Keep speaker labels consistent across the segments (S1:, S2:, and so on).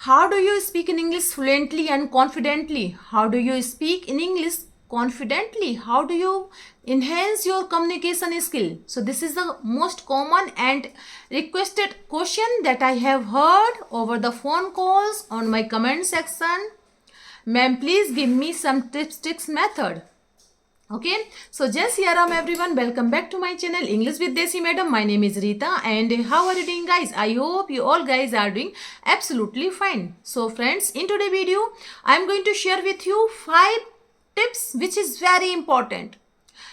S1: How do you speak in English fluently and confidently? How do you speak in English confidently? How do you enhance your communication skill? So this is the most common and requested question that I have heard over the phone calls on my comment section. Ma'am, please give me some tips, tricks, method. Okay, so just here everyone, welcome back to my channel English with Desi Madam. My name is Rita and how are you doing guys? I hope you all guys are doing absolutely fine. So friends, in today's video I am going to share with you 5 tips which is very important,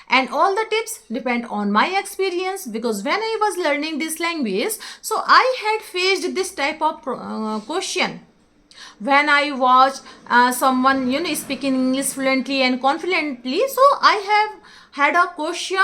S1: and all the tips depend on my experience, because when I was learning this language, so I had faced this type of question when I watch someone speaking English fluently and confidently. So I have had a question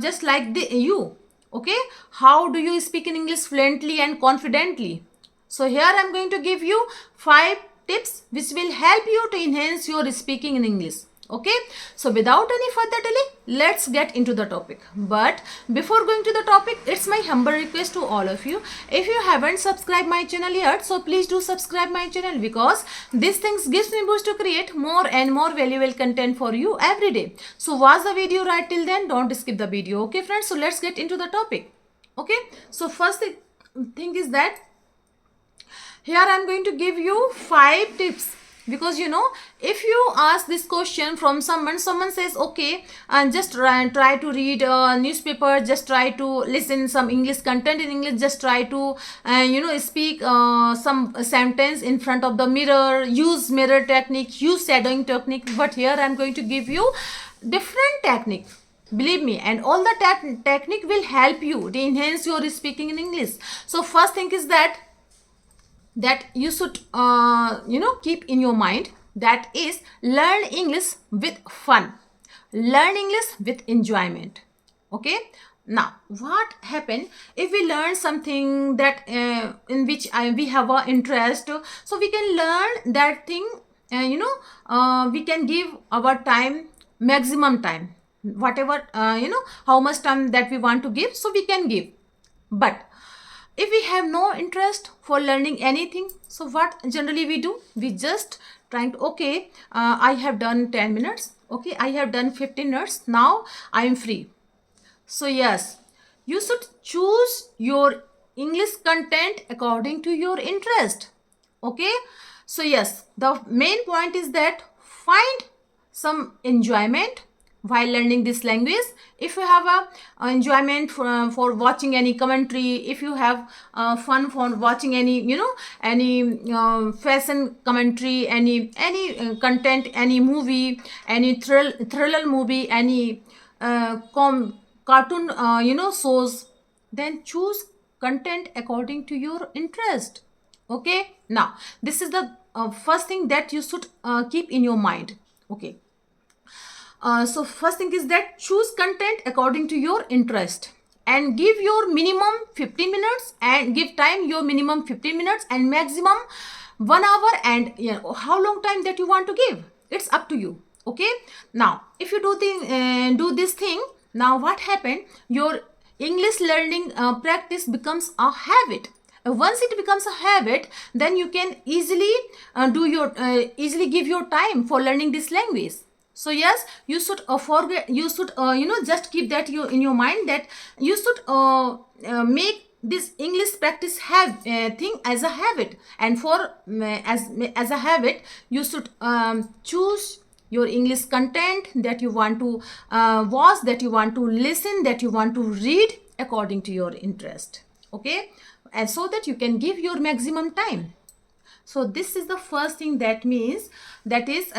S1: just like you. Okay, how do you speak in English fluently and confidently? So here I am going to give you 5 tips which will help you to enhance your speaking in English. Okay, so without any further delay, let's get into the topic. But before going to the topic, it's my humble request to all of you, if you haven't subscribed my channel yet, so please do subscribe my channel, because these things gives me boost to create more and more valuable content for you every day. So watch the video right till then, don't skip the video. Okay friends, so let's get into the topic. Okay, so first thing is that here I am going to give you 5 tips, because if you ask this question from someone says okay, and just try to read a newspaper, just try to listen some English content in English, just try to speak some sentence in front of the mirror, use mirror technique, use shadowing technique. But here I am going to give you different technique, believe me, and all the technique will help you to enhance your speaking in English. So first thing is that you should keep in your mind, that is, learn English with fun, learn English with enjoyment. Okay, now what happen if we learn something that in which we have a interest, so we can learn that thing, we can give our time, maximum time, whatever how much time that we want to give, so we can give. But if we have no interest for learning anything, so what generally we do, we just trying to, okay, I have done 10 minutes, okay, I have done 15 minutes, now I am free. So yes, you should choose your English content according to your interest. Okay, so yes, the main point is that find some enjoyment while learning this language. If you have a enjoyment for watching any commentary, if you have fun for watching any fashion commentary, any content, any movie, any thriller movie, any cartoon shows, then choose content according to your interest. Okay, now this is the first thing that you should keep in your mind. Okay, so first thing is that choose content according to your interest, and give your minimum 15 minutes, and give time your minimum 15 minutes and maximum 1 hour, and how long time that you want to give, it's up to you. Okay, now if you do this thing, now what happened, your English learning practice becomes a habit. Once it becomes a habit, then you can easily easily give your time for learning this language. So yes, you should just keep that in your mind, that you should make this English practice thing as a habit, and for as a habit, you should choose your English content that you want to watch, that you want to listen, that you want to read according to your interest. Okay, and so that you can give your maximum time. So this is the first thing, that means, that is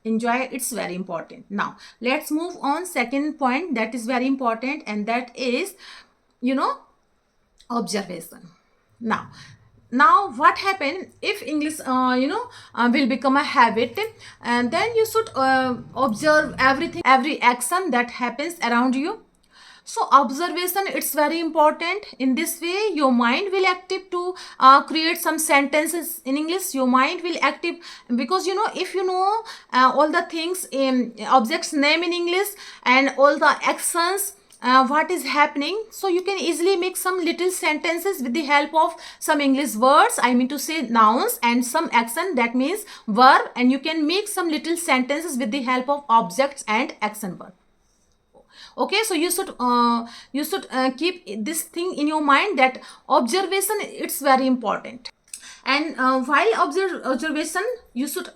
S1: enjoy, it's very important. Now let's move on second point that is very important, and that is observation. Now what happen if English will become a habit, and then you should observe everything, every action that happens around you. So observation, it's very important. In this way, your mind will active to create some sentences in English. Your mind will active, because if you know all the things in objects name in English, and all the actions what is happening. So you can easily make some little sentences with the help of some English words, I mean to say nouns, and some action, that means verb, and you can make some little sentences with the help of objects and action verb. Okay, so you should keep this thing in your mind, that observation, it's very important. And while observation, you should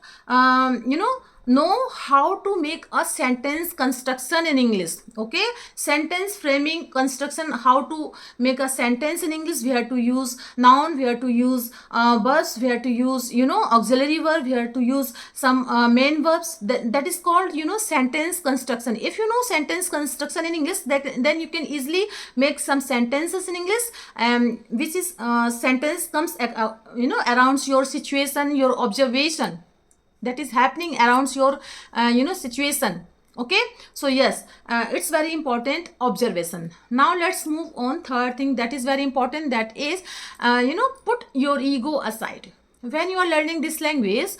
S1: know how to make a sentence construction in English. Okay, sentence framing construction, how to make a sentence in English. We have to use noun, we have to use verbs, we have to use auxiliary verb, we have to use some main verbs. That is called sentence construction. If you know sentence construction in English, then you can easily make some sentences in English, which is sentence comes around your situation, your observation that is happening around your situation. Okay, so yes, it's very important, observation. Now let's move on. Third thing that is very important, that is put your ego aside. When you are learning this language,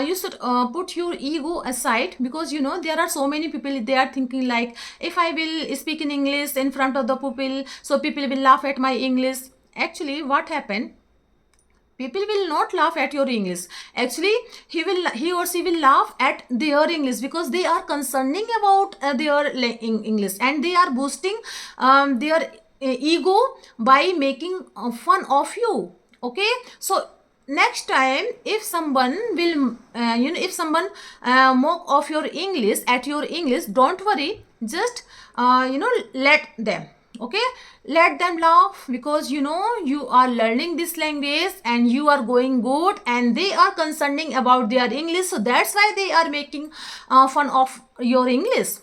S1: you should put your ego aside, because there are so many people, they are thinking like, if I will speak in English in front of the people, so people will laugh at my English. Actually, what happened, people will not laugh at your English. Actually, he or she will laugh at their English, because they are concerning about their English, and they are boosting their ego by making fun of you. Okay, so next time, if someone will if someone mock of your English, at your English, don't worry, just let them. Okay, let them laugh, because you are learning this language and you are going good, and they are concerning about their English, so that's why they are making fun of your English.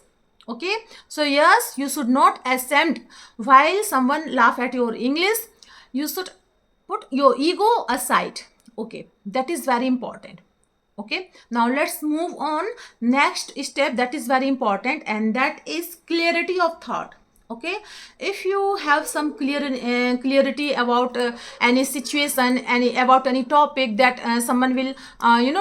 S1: Okay, so yes, you should not ashamed while someone laugh at your English. You should put your ego aside. Okay, that is very important. Okay, now let's move on. Next step that is very important, and that is clarity of thought. Okay, if you have some clarity about any situation, about any topic, that someone will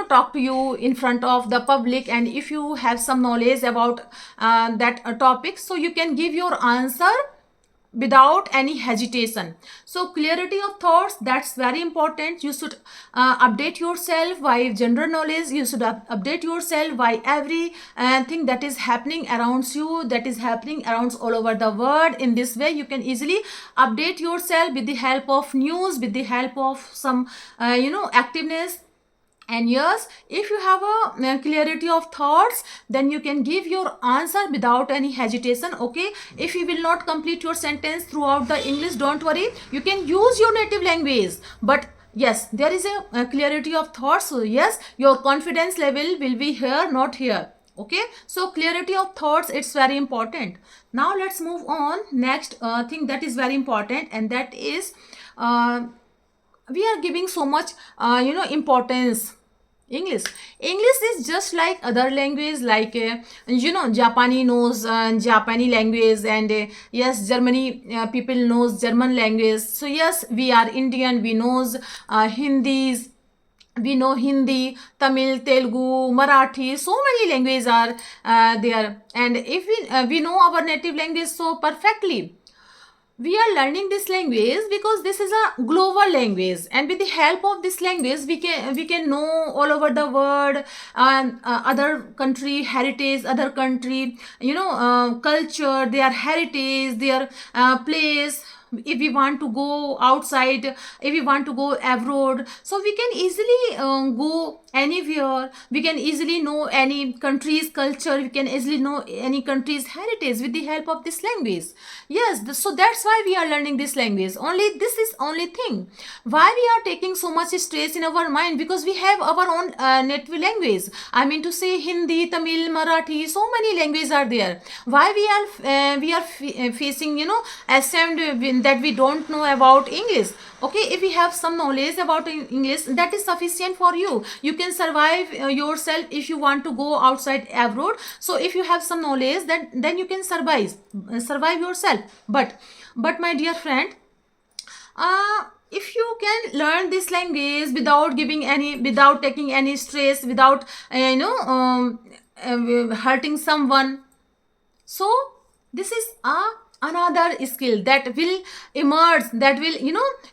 S1: talk to you in front of the public, and if you have some knowledge about that topic, so you can give your answer without any hesitation. So clarity of thoughts, that's very important. You should update yourself by general knowledge. You should update yourself by every thing that is happening around you, that is happening around all over the world. In this way, you can easily update yourself with the help of news, with the help of some activeness. And yes, if you have a clarity of thoughts, then you can give your answer without any hesitation. Okay, if you will not complete your sentence throughout the English, don't worry, you can use your native language. But yes, there is a clarity of thoughts, so yes, your confidence level will be here, not here. Okay, so clarity of thoughts, it's very important. Now let's move on. Next thing that is very important, and that is we are giving so much importance. English is just like other language, like Japanese knows Japanese language, and yes, Germany people knows German language. So yes, we are Indian, we knows Hindis, we know Hindi, Tamil, Telugu, Marathi, so many languages are there. And if we know our native language so perfectly, we are learning this language because this is a global language, and with the help of this language we can know all over the world, other country heritage, other country culture, their heritage, their place. If we want to go outside, if we want to go abroad, so we can easily go anywhere. We can easily know any country's culture, we can easily know any country's heritage with the help of this language. Yes, so that's why we are learning this language. Only this is only thing why we are taking so much stress in our mind, because we have our own native language. I mean to say Hindi, Tamil, Marathi, so many languages are there. Why we are facing ashamed that we don't know about English. Okay, if we have some knowledge about English, that is sufficient for you. You can survive yourself if you want to go outside abroad. So if you have some knowledge, then you can survive yourself. But my dear friend, if you can learn this language without taking any stress, without hurting someone, so this is a another skill that will emerge, that will,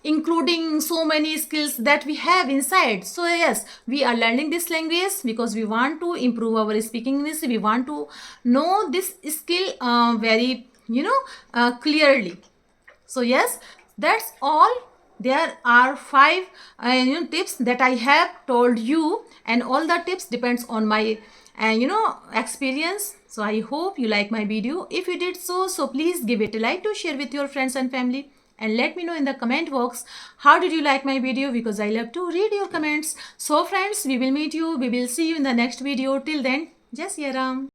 S1: including so many skills that we have inside. So yes, we are learning this language because we want to improve our speaking English. We want to know this skill very, clearly. So yes, that's all. There are 5 tips that I have told you, and all the tips depends on my experience. So I hope you like my video. If you did so please give it a like to share with your friends and family, and let me know in the comment box how did you like my video, because I love to read your comments. So friends, we will meet you, we will see you in the next video. Till then, Jai Siya Ram.